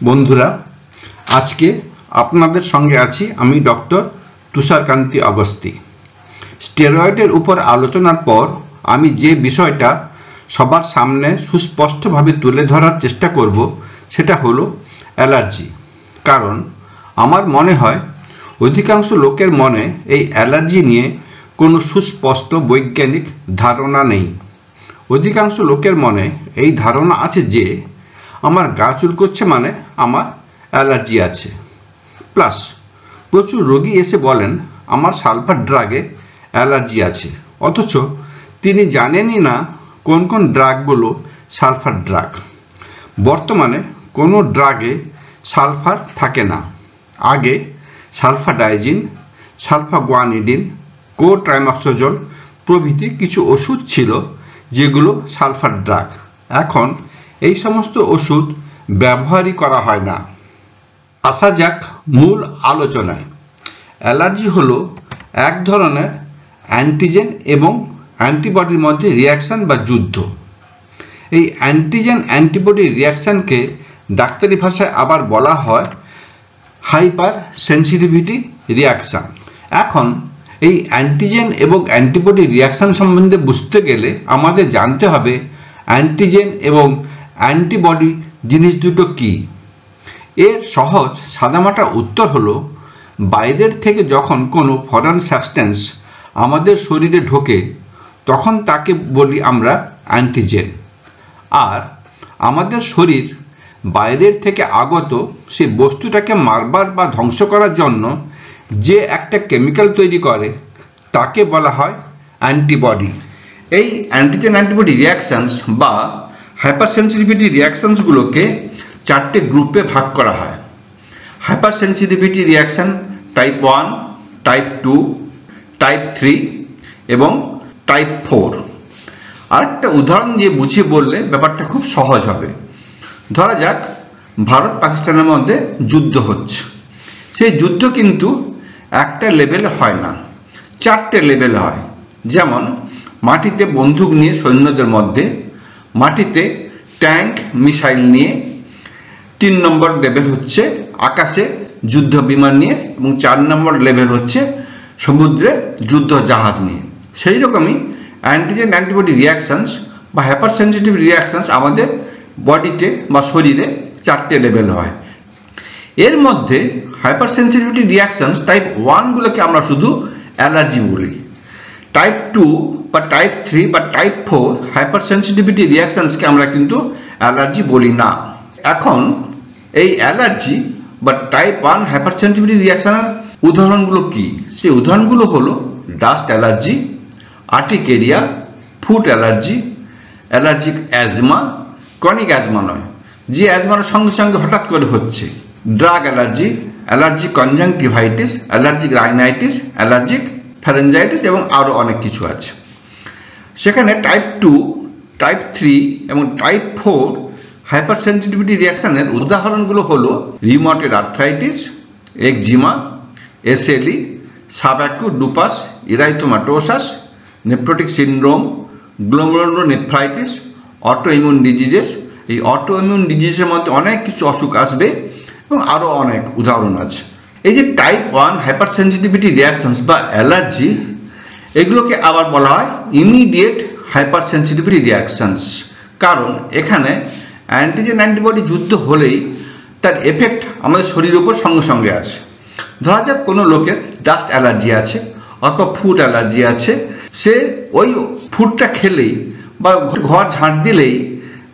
বন্ধুরা, আজকে আপনাদের সঙ্গে আছি আমি ডক্টর তুষারকান্তি অগস্তি। স্টেরয়েডের উপর আলোচনার পর আমি যে বিষয়টা সবার সামনে সুস্পষ্টভাবে তুলে ধরার চেষ্টা করব সেটা হলো অ্যালার্জি। কারণ আমার মনে হয় অধিকাংশ লোকের মনে এই অ্যালার্জি নিয়ে কোনো সুস্পষ্ট বৈজ্ঞানিক ধারণা নেই। অধিকাংশ লোকের মনে এই ধারণা আছে যে আমার গা চুলকোচ্ছে মানে আমার অ্যালার্জি আছে। প্লাস প্রচুর রোগী এসে বলেন আমার সালফার ড্রাগে অ্যালার্জি আছে, অথচ তিনি জানেনই না কোন কোন ড্রাগগুলো সালফার ড্রাগ। বর্তমানে কোনো ড্রাগে সালফার থাকে না। আগে সালফাডাইজিন, সালফাগুয়ানিডিন, কোট্রাইমক্সোজোল প্রভৃতি কিছু ওষুধ ছিল যেগুলো সালফার ড্রাগ। এখন এই সমস্ত ওষুধ ব্যবহারই করা হয় না। আসা যাক মূল আলোচনায়। অ্যালার্জি হলো এক ধরনের অ্যান্টিজেন এবং অ্যান্টিবডির মধ্যে রিয়াকশন বা যুদ্ধ। এই অ্যান্টিজেন অ্যান্টিবডি রিয়াকশনকে ডাক্তারি ভাষায় আবার বলা হয় হাইপার সেন্সিটিভিটি রিয়াকশন। এখন এই অ্যান্টিজেন এবং অ্যান্টিবডি রিয়াকশন সম্বন্ধে বুঝতে গেলে আমাদের জানতে হবে অ্যান্টিজেন এবং অ্যান্টিবডি জিনিস দুটো কি। এর সহজ সাদামাটা উত্তর হলো বাইরের থেকে যখন কোনো ফরেন সাবস্টেন্স আমাদের শরীরে ঢোকে তখন তাকে বলি আমরা অ্যান্টিজেন। আর আমাদের শরীর বাইরের থেকে আগত সেই বস্তুটাকে মারবার বা ধ্বংস করার জন্য যে একটা কেমিক্যাল তৈরি করে তাকে বলা হয় অ্যান্টিবডি। এই অ্যান্টিজেন অ্যান্টিবডি রিয়াকশনস বা হাইপার সেন্সিটিভিটি রিয়াকশনসগুলোকে চারটে গ্রুপে ভাগ করা হয়। Hyper sensitivity reaction type 1, type 2, type 3 এবং টাইপ 4। আরেকটা উদাহরণ দিয়ে বুঝিয়ে বললে ব্যাপারটা খুব সহজ হবে। ধরা যাক ভারত পাকিস্তানের মধ্যে যুদ্ধ হচ্ছে। সেই যুদ্ধ কিন্তু একটা লেভেলে হয় না, চারটে লেভেলে হয়। যেমন মাটিতে বন্দুক নিয়ে সৈন্যদের মধ্যে, মাটিতে ট্যাঙ্ক মিসাইল নিয়ে, 3 নম্বর লেভেল হচ্ছে আকাশে যুদ্ধ বিমান নিয়ে এবং 4 নম্বর লেভেল হচ্ছে সমুদ্রে যুদ্ধ জাহাজ নিয়ে। সেই রকমই অ্যান্টিজেন অ্যান্টিবডি রিয়াকশনস বা হাইপার সেন্সিটিভ রিয়াকশনস আমাদের বডিতে বা শরীরে চারটে লেভেল হয়। এর মধ্যে হাইপার সেন্সিটিভিটি রিয়াকশনস টাইপ 1 গুলোকে আমরা শুধু অ্যালার্জি বলি। টাইপ 2 বা টাইপ 3 বা টাইপ 4 হাইপার সেন্সিটিভিটি রিয়াকশনসকে আমরা কিন্তু অ্যালার্জি বলি না। এখন এই অ্যালার্জি বা টাইপ 1 হাইপার সেন্সিটিভিটি রিয়াকশনের উদাহরণগুলো কি? সেই উদাহরণগুলো হলো dust allergy, urticaria, food allergy, allergic asthma, chronic asthma নয়, যে অ্যাজমার সঙ্গে সঙ্গে হঠাৎ করে হচ্ছে, drug allergy, allergic conjunctivitis, allergic rhinitis, allergic pharyngitis এবং আরও অনেক কিছু আছে। সেখানে টাইপ 2, টাইপ 3 এবং টাইপ 4 হাইপার সেন্সিটিভিটি রিয়াকশনের উদাহরণগুলো হলো rheumatoid arthritis, eczema, SLE, subacute lupus erythematosus, nephrotic syndrome, glomerulonephritis, autoimmune diseases. এই অটোইমিউন ডিজিজের মধ্যে অনেক কিছু অসুখ আসবে এবং আরও অনেক উদাহরণ আছে। এই যে টাইপ 1 হাইপার সেন্সিটিভিটি রিয়াকশনস বা অ্যালার্জি, এগুলোকে আবার বলা হয় ইমিডিয়েট হাইপার সেন্সিটিভিটি রিয়াকশনস। কারণ এখানে অ্যান্টিজেন অ্যান্টিবডি যুদ্ধ হলেই তার এফেক্ট আমাদের শরীরের উপর সঙ্গে সঙ্গে আসে। ধরা যাক কোনো লোকের ডাস্ট অ্যালার্জি আছে অথবা ফুড অ্যালার্জি আছে, সে ওই ফুডটা খেলেই বা ঘর ঝাঁট দিলেই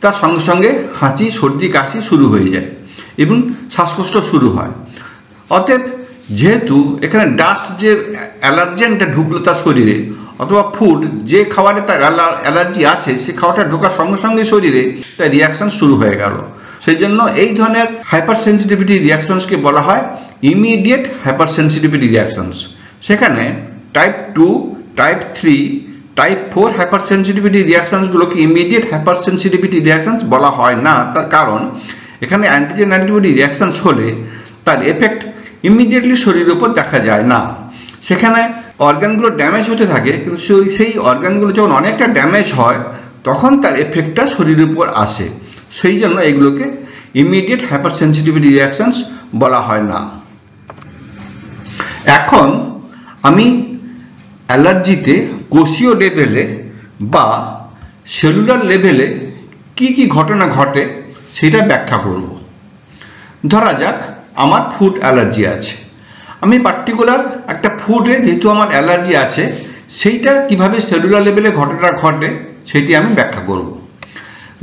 তার সঙ্গে সঙ্গে হাঁচি, সর্দি, কাশি শুরু হয়ে যায় এবং শ্বাসকষ্ট শুরু হয়। অতএব যেহেতু এখানে ডাস্ট যে অ্যালার্জেনটা ঢুকলো তার শরীরে, অথবা ফুড যে খাবারে তার অ্যালার্জি আছে সে খাবারটা ঢোকার সঙ্গে সঙ্গে শরীরে তার রিয়াকশন শুরু হয়ে গেল। সেই জন্য এই ধরনের হাইপার সেন্সিটিভিটি রিয়াকশনসকে বলা হয় ইমিডিয়েট হাইপার সেন্সিটিভিটি রিয়াকশনস। সেখানে type 2, type 3, type 4 hyper sensitivity রিয়াকশনসগুলোকে ইমিডিয়েট হাইপার সেন্সিটিভিটি রিয়াকশনস বলা হয় না। তার কারণ এখানে অ্যান্টিজেন অ্যান্টিবডি রিয়াকশনস হলে তার এফেক্ট ইমিডিয়েটলি শরীরের উপর দেখা যায় না। সেখানে অর্গানগুলো ড্যামেজ হতে থাকে, কিন্তু সেই অর্গানগুলো যখন অনেকটা ড্যামেজ হয় তখন তার এফেক্টটা শরীরের উপর আসে। সেই জন্য এগুলোকে ইমিডিয়েট হাইপার সেন্সিটিভিটি রিঅ্যাকশনস বলা হয় না। এখন আমি অ্যালার্জিতে কোষীয় লেভেলে বা সেলুলার লেভেলে কি কি ঘটনা ঘটে সেটা ব্যাখ্যা করব। ধরা যাক আমার ফুড অ্যালার্জি আছে, আমি পার্টিকুলার একটা ফুডে যেহেতু আমার অ্যালার্জি আছে সেইটা কিভাবে সেলুলার লেভেলে ঘটনা ঘটে সেটি আমি ব্যাখ্যা করব।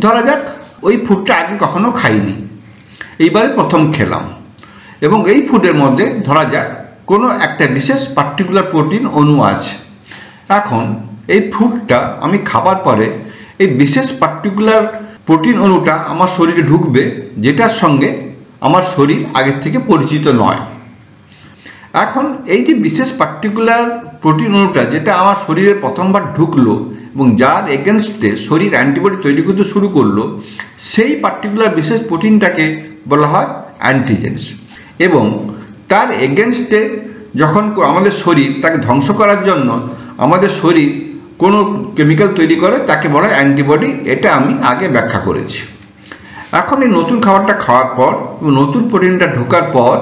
ধরা যাক ওই ফুডটা আগে কখনো খাইনি, এইবারে প্রথম খেলাম, এবং এই ফুডের মধ্যে ধরা যাক কোনো একটা বিশেষ পার্টিকুলার প্রোটিন অণু আছে। এখন এই ফুডটা আমি খাবার পরে এই বিশেষ পার্টিকুলার প্রোটিন অণুটা আমার শরীরে ঢুকবে, যেটার সঙ্গে আমার শরীর আগের থেকে পরিচিত নয়। এখন এই যে বিশেষ পার্টিকুলার প্রোটিন অণুটা যেটা আমার শরীরে প্রথমবার ঢুকলো এবং যার এগেনস্টে শরীর অ্যান্টিবডি তৈরি করতে শুরু করলো, সেই পার্টিকুলার বিশেষ প্রোটিনটাকে বলা হয় অ্যান্টিজেন্স। এবং তার এগেনস্টে যখন আমাদের শরীর তাকে ধ্বংস করার জন্য আমাদের শরীর কোনো কেমিক্যাল তৈরি করে তাকে বলা হয় অ্যান্টিবডি। এটা আমি আগে ব্যাখ্যা করেছি। এখন এই নতুন খাবারটা খাওয়ার পর নতুন প্রোটিনটা ঢোকার পর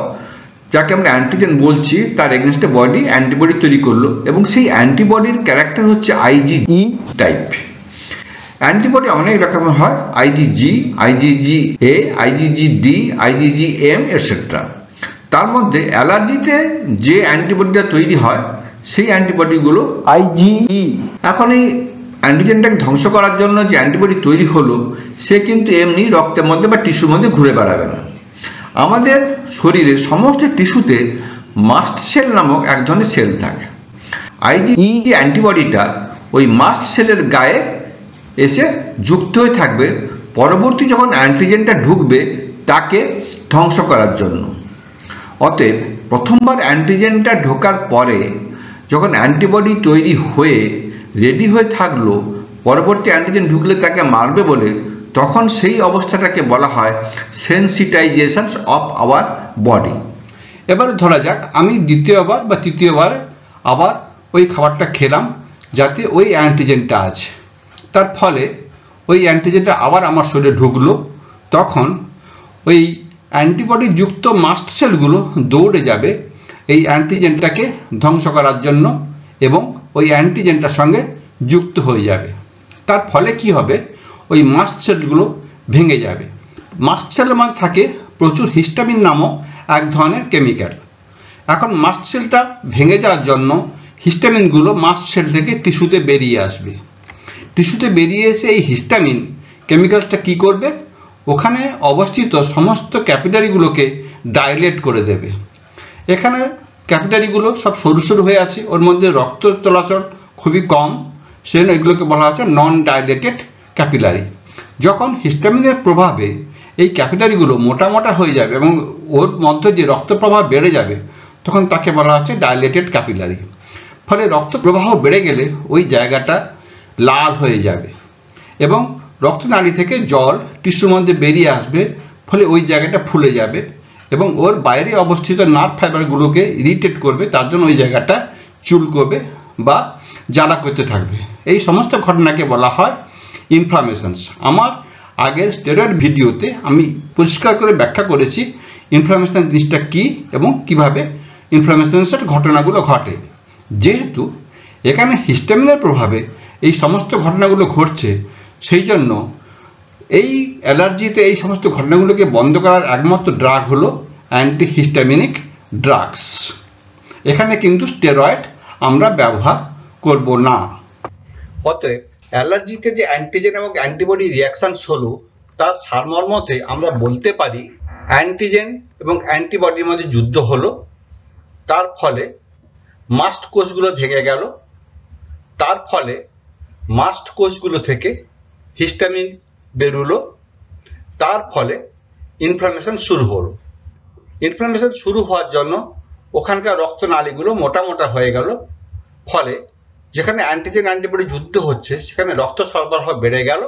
যাকে আমরা অ্যান্টিজেন বলছি তার এগেনস্টে বডি অ্যান্টিবডি তৈরি করলো, এবং সেই অ্যান্টিবডির ক্যারেক্টার হচ্ছে আইজিজি টাইপ। অ্যান্টিবডি অনেক রকমের হয়, IgG, IgG A, IgG D, IgG M etcetera. তার মধ্যে অ্যালার্জিতে যে অ্যান্টিবডিটা তৈরি হয় সেই অ্যান্টিবডিগুলো আইজিই। এখন এই অ্যান্টিজেনটাকে ধ্বংস করার জন্য যে অ্যান্টিবডি তৈরি হলো সে কিন্তু এমনি রক্তের মধ্যে বা টিস্যুর মধ্যে ঘুরে বেড়াবে না। আমাদের শরীরের সমস্ত টিস্যুতে মাস্ট সেল নামক এক ধরনের সেল থাকে। আইজিই অ্যান্টিবডিটা ওই মাস্ট সেলের গায়ে এসে যুক্ত হয়ে থাকবে পরবর্তী যখন অ্যান্টিজেনটা ঢুকবে তাকে ধ্বংস করার জন্য। অতএব প্রথমবার অ্যান্টিজেনটা ঢোকার পরে যখন অ্যান্টিবডি তৈরি হয়ে রেডি হয়ে থাকলো পরবর্তী অ্যান্টিজেন ঢুকলে তাকে মারবে বলে, তখন সেই অবস্থাটাকে বলা হয় সেন্সিটাইজেশন অফ আওয়ার বডি। এবারে ধরা যাক আমি দ্বিতীয়বার বা তৃতীয়বার আবার ওই খাবারটা খেলাম যাতে ওই অ্যান্টিজেনটা আছে, তার ফলে ওই অ্যান্টিজেনটা আবার আমার শরীরে ঢুকলো। তখন ওই অ্যান্টিবডি যুক্ত মাস্ট সেলগুলো দৌড়ে যাবে এই অ্যান্টিজেনটাকে ধ্বংস করার জন্য এবং ওই অ্যান্টিজেনটার সঙ্গে যুক্ত হয়ে যাবে। তার ফলে কি হবে, ওই মাস্ট সেলগুলো ভেঙে যাবে। মাস্ট সেলের মধ্যে থাকে প্রচুর হিস্টামিন নামক এক ধরনের কেমিক্যাল। এখন মাস্ট সেলটা ভেঙে যাওয়ার জন্য হিস্টামিনগুলো মাস্ট সেল থেকে টিস্যুতে বেরিয়ে আসবে। টিস্যুতে বেরিয়ে এসে এই হিস্টামিন কেমিক্যালসটা কি করবে, ওখানে অবস্থিত সমস্ত ক্যাপিলারিগুলোকে ডাইলেট করে দেবে। এখানে ক্যাপিলারিগুলো সব সরু সরু হয়ে আছে, ওর মধ্যে রক্ত চলাচল খুবই কম, সেজন্য এগুলোকে বলা হচ্ছে নন ডাইলেটেড ক্যাপিলারি। যখন হিস্টামিনের প্রভাবে এই ক্যাপিলারিগুলো মোটা মোটা হয়ে যাবে এবং ওর মধ্যে যে রক্ত প্রবাহ বেড়ে যাবে তখন তাকে বলা হচ্ছে ডাইলেটেড ক্যাপিলারি। ফলে রক্ত প্রবাহ বেড়ে গেলে ওই জায়গাটা লাল হয়ে যাবে এবং রক্তনালী থেকে জল টিস্যুর মধ্যে বেরিয়ে আসবে, ফলে ওই জায়গাটা ফুলে যাবে এবং ওর বাইরে অবস্থিত নার্ভ ফাইবারগুলোকে ইরিটেট করবে, তার জন্য ওই জায়গাটা চুলকবে বা জ্বালা করতে থাকবে। এই সমস্ত ঘটনাকে বলা হয় ইনফ্লামেশনস। আমার আগের স্টেরয়েড ভিডিওতে আমি পরিষ্কার করে ব্যাখ্যা করেছি ইনফ্লামেশন জিনিসটা কি এবং কিভাবে ইনফ্লামেশনের ঘটনাগুলো ঘটে। যেহেতু এখানে হিস্টামিনের প্রভাবে এই সমস্ত ঘটনাগুলো ঘটছে, সেই জন্য এই অ্যালার্জিতে এই সমস্ত ঘটনাগুলোকে বন্ধ করার একমাত্র ড্রাগ হলো অ্যান্টিহিস্টামিনিক ড্রাগস। এখানে কিন্তু স্টেরয়েড আমরা ব্যবহার করব না। অতএব অ্যালার্জিতে যে অ্যান্টিজেন এবং অ্যান্টিবডি রিঅ্যাকশনস হলো তার সারমর্মতে আমরা বলতে পারি অ্যান্টিজেন এবং অ্যান্টিবডির মধ্যে যুদ্ধ হলো, তার ফলে মাস্ট কোষগুলো ভেঙে গেল, তার ফলে মাস্ট কোষগুলো থেকে হিস্টামিন বেরোলো, তার ফলে ইনফ্লামেশন শুরু হলো। ইনফ্লামেশন শুরু হওয়ার জন্য ওখানকার রক্তনালীগুলো মোটা মোটা হয়ে গেল, ফলে যেখানে অ্যান্টিজেন অ্যান্টিবডি যুদ্ধ হচ্ছে সেখানে রক্ত সরবরাহ বেড়ে গেল,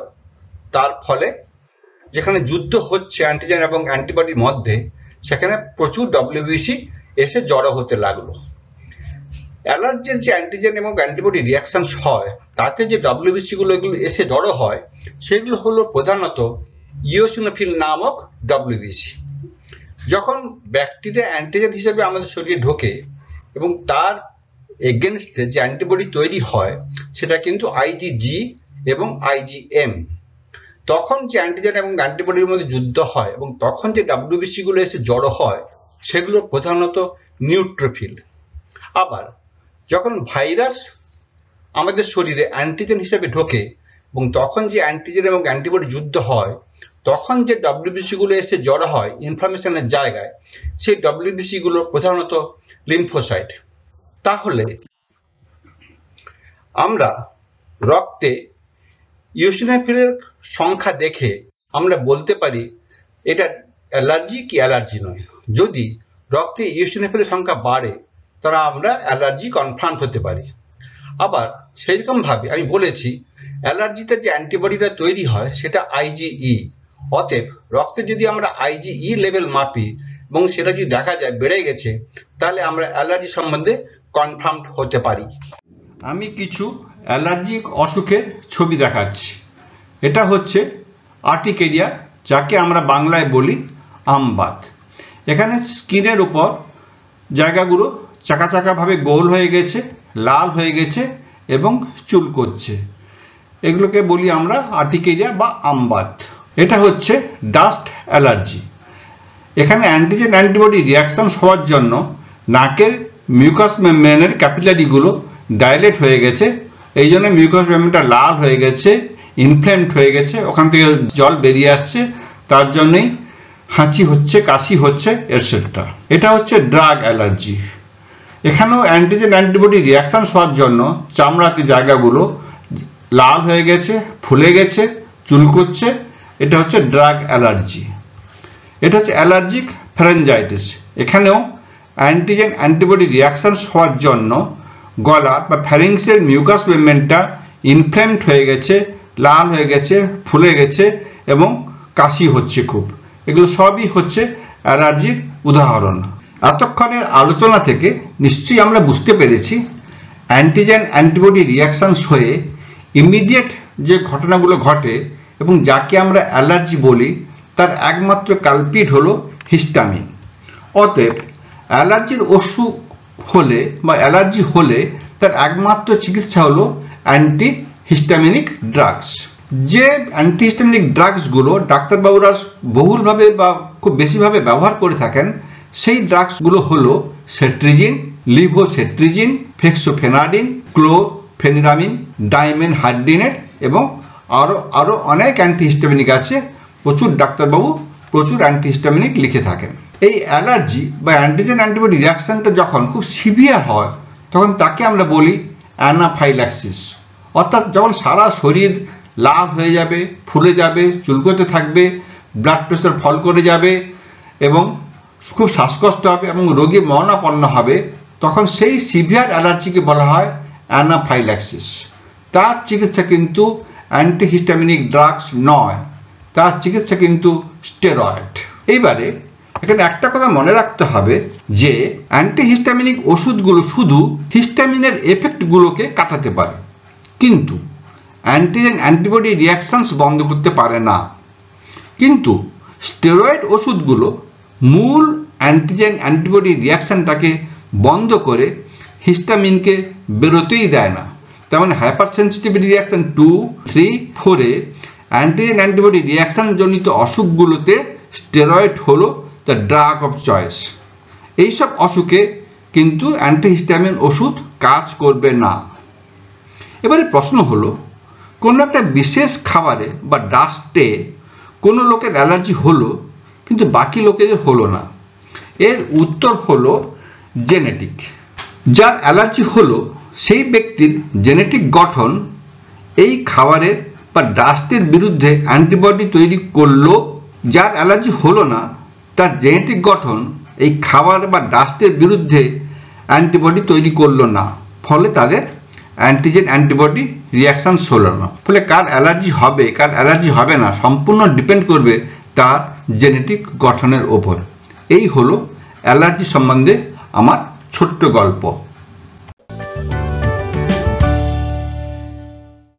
তার ফলে যেখানে যুদ্ধ হচ্ছে অ্যান্টিজেন এবং অ্যান্টিবডির মধ্যে সেখানে প্রচুর ডব্লিউবিসি এসে জড়ো হতে লাগলো। অ্যালার্জির যে অ্যান্টিজেন এবং অ্যান্টিবডি রিঅ্যাকশন হয় তাতে যে ডব্লিউবিসি গুলো এগুলো এসে জড়ো হয় সেগুলো হলো প্রধানত ইওসিনোফিল নামক ডব্লিউবিসি। যখন ব্যাকটেরিয়া অ্যান্টিজেন হিসেবে আমাদের শরীরে ঢোকে এবং তার এগেনস্টে যে অ্যান্টিবডি তৈরি হয় সেটা কিন্তু আইজিজি এবং আইজিএম। তখন যে অ্যান্টিজেন এবং অ্যান্টিবডির মধ্যে যুদ্ধ হয় এবং তখন যে ডব্লিউবিসি গুলো এসে জড়ো হয় সেগুলো প্রধানত নিউট্রোফিল। আবার যখন ভাইরাস আমাদের শরীরে অ্যান্টিজেন হিসেবে ঢোকে এবং তখন যে অ্যান্টিজেন এবং অ্যান্টিবডি যুদ্ধ হয় তখন যে ডব্লিউবিসি গুলো এসে জড়ো হয় ইনফ্লামেশনের জায়গায়, সেই ডব্লিউবিসি গুলো প্রধানত লিম্ফোসাইট। তাহলে আমরা রক্তে ইওসিনোফিলের সংখ্যা দেখে আমরা বলতে পারি এটা অ্যালার্জি কি অ্যালার্জি নয়। যদি রক্তে ইওসিনোফিলের সংখ্যা বাড়ে তারা আমরা অ্যালার্জি কনফার্ম হতে পারি। আবার সেইরকম ভাবে আমি বলেছি অ্যালার্জিতে যে অ্যান্টিবডিটা তৈরি হয় সেটা আইজিই। অতএব রক্তে যদি আমরা আইজিই লেভেল মাপি এবং সেটা যদি দেখা যায় বেড়ে গেছে তাহলে আমরা অ্যালার্জি সম্বন্ধে কনফার্ম হতে পারি। আমি কিছু অ্যালার্জিক অসুখের ছবি দেখাচ্ছি। এটা হচ্ছে আর্টিকেরিয়া, যাকে আমরা বাংলায় বলি আমবাত। এখানে স্কিনের উপর জায়গাগুলো চাকা চাকা ভাবে গোল হয়ে গেছে, লাল হয়ে গেছে এবং চুলকোচ্ছে। এগুলোকে বলি আমরা আর্টিকেরিয়া বা আমবাত। এটা হচ্ছে ডাস্ট অ্যালার্জি। এখানে অ্যান্টিজেন অ্যান্টিবডি রিয়াকশন হওয়ার জন্য নাকের মিউকাস মেমব্রেনের ক্যাপিলারিগুলো ডাইলেট হয়ে গেছে, এই জন্য মিউকাস মেমব্রেনটা লাল হয়ে গেছে, ইনফ্লেমড হয়ে গেছে, ওখান থেকে জল বেরিয়ে আসছে, তার জন্যই হাঁচি হচ্ছে, কাশি হচ্ছে, এটসেট্রা। এটা হচ্ছে ড্রাগ অ্যালার্জি। এখানেও অ্যান্টিজেন অ্যান্টিবডি রিয়াকশন হওয়ার জন্য চামড়াতে জায়গাগুলো লাল হয়ে গেছে, ফুলে গেছে, চুলকোচ্ছে। এটা হচ্ছে ড্রাগ অ্যালার্জি। এটা হচ্ছে অ্যালার্জিক ফ্যারেঞ্জাইটিস। এখানেও অ্যান্টিজেন অ্যান্টিবডি রিয়াকশন হওয়ার জন্য গলা বা ফ্যারিংসের মিউকাস মেমব্রেনটা ইনফ্লেমড হয়ে গেছে, লাল হয়ে গেছে, ফুলে গেছে এবং কাশি হচ্ছে খুব। এগুলো সবই হচ্ছে অ্যালার্জির উদাহরণ। এতক্ষণের আলোচনা থেকে নিশ্চয়ই আমরা বুঝতে পেরেছি অ্যান্টিজেন অ্যান্টিবডি রিয়াকশন হয়ে ইমিডিয়েট যে ঘটনাগুলো ঘটে এবং যাকে আমরা অ্যালার্জি বলি তার একমাত্র কালপ্রিট হলো হিস্টামিন। অতএব অ্যালার্জির অসুখ হলে বা অ্যালার্জি হলে তার একমাত্র চিকিৎসা হলো অ্যান্টিহিস্টামিনিক ড্রাগস। যে অ্যান্টিহিস্টামিনিক ড্রাগসগুলো ডাক্তারবাবুরা বহুলভাবে বা খুব বেশিভাবে ব্যবহার করে থাকেন সেই ড্রাগসগুলো হলো cetirizine, levocetirizine, fexofenadine, chlorpheniramine, dimenhydrinate এবং আরো অনেক অ্যান্টিহিস্টামিনিক আছে। প্রচুর ডাক্তারবাবু প্রচুর অ্যান্টিহিস্টামিনিক লিখে থাকেন। এই অ্যালার্জি বা অ্যান্টিজেন অ্যান্টিবডি রিয়াকশনটা যখন খুব সিভিয়ার হয় তখন তাকে আমরা বলি অ্যানাফাইল্যাক্সিস। অর্থাৎ যখন সারা শরীর লাল হয়ে যাবে, ফুলে যাবে, চুলকোতে থাকবে, ব্লাড প্রেশার ফল করে যাবে এবং খুব শ্বাসকষ্ট হবে এবং রোগী মরণাপন্ন হবে, তখন সেই সিভিয়ার অ্যালার্জিকে বলা হয় অ্যানাফাইল্যাক্সিস। তার চিকিৎসা কিন্তু অ্যান্টিহিস্টামিনিক ড্রাগস নয়, তার চিকিৎসা কিন্তু স্টেরয়েড। এইবারে এখানে একটা কথা মনে রাখতে হবে যে অ্যান্টিহিস্টামিনিক ওষুধগুলো শুধু হিস্টামিনের এফেক্টগুলোকে কাটাতে পারে, কিন্তু অ্যান্টিজেন অ্যান্টিবডি রিয়াকশনস বন্ধ করতে পারে না। কিন্তু স্টেরয়েড ওষুধগুলো মূল অ্যান্টিজেন অ্যান্টিবডি রিয়াকশনটাকে বন্ধ করে হিস্টামিনকে বেরোতেই দেয় না। তেমন hyper sensitivity reaction 2, 3, 4 antigen antibody reaction জনিত অসুখগুলোতে স্টেরয়েড হলো দ্য ড্রাগ অফ চয়েস। এইসব অসুখে কিন্তু অ্যান্টিহিস্টামিন ওষুধ কাজ করবে না। এবারে প্রশ্ন হলো, কোনো একটা বিশেষ খাবারে বা ডাস্টে কোনো লোকের অ্যালার্জি হলো কিন্তু বাকি লোকেদের হলো না। এর উত্তর হলো জেনেটিক। যার অ্যালার্জি হলো সেই ব্যক্তির জেনেটিক গঠন এই খাবারের বা ডাস্টের বিরুদ্ধে অ্যান্টিবডি তৈরি করলো। যার অ্যালার্জি হলো না তার জেনেটিক গঠন এই খাবার বা ডাস্টের বিরুদ্ধে অ্যান্টিবডি তৈরি করলো না, ফলে তাদের অ্যান্টিজেন অ্যান্টিবডি রিয়াকশন হলো না। ফলে কার অ্যালার্জি হবে কার অ্যালার্জি হবে না সম্পূর্ণ ডিপেন্ড করবে তার জেনেটিক গঠনের ওপর। এই হলো অ্যালার্জি সম্বন্ধে আমার ছোট্ট গল্প।